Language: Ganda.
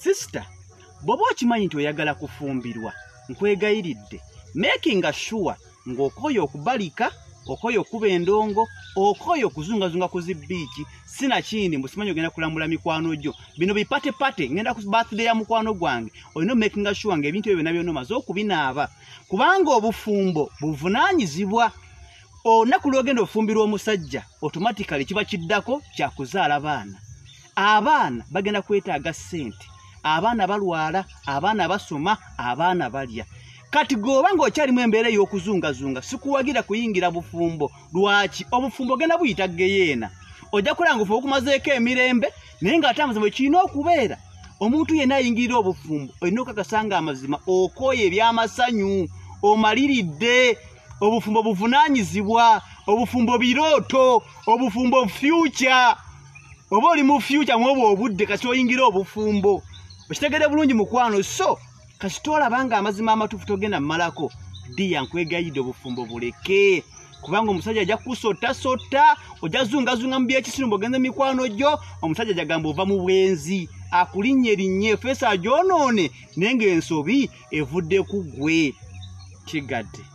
Sister, bw'oba okimanyi nti oyagala kufumbirwa, nkwegayiridde making sure ng'okoyo okubalika, okoyo okuba endongo, okoyo okuzungazunga ku zibbiiki, sinakindi musimanyi ogenda kulambula mikwano gyo. Bino bipate ngenda ku birthday ya mukwano gwange, olina making sure ng'ebintu ebyo byonna omaze okubinaaba. Kubanga obufumbo buvunaanyizibwa. Olunaku lw'ogenda ofumbirwa omusajja, automatically kiba kiddako kya kuzaala baana. Abaana bagenda kwetaaga ssente. Abaana balwala, abaana basoma, abaana balya. Kati goba ng'okyalimu embeera ey'okuzungazunga, sikuwagira kuyingira bufumbo. Lwaki? Obufumbo genda buyita geyeena. Ojja kulaba ng'obufumbo bukumazeeko emirembe, naye ng'ate amazima kirina okubeera. Omuntu yenna ayingirira obufumbo, olina okukakasa ng'amazima okooye eby'amasanyu, omaliridde. Obufumbo buvunaanyizibwa, obufumbo birooto, obufumbo future. Oba oli mu future mw'obwo obudde kasi oyingira obufumbo. Okitegedde bulungi mukwano, so kasi tolabanga amazima amatuufu togenda mmalako. Ddiya nkwegayidde obufumbo buleke. Kubanga omusajja ajja kusota, ojja zungazunga mu by'ekisirimbo ogenze mikwano gyo, omusajja jagamba ova mu bwenzi. Akulinnye feesa agyonoone, naye ng'ensobi evudde ku ggwe. Kigadde.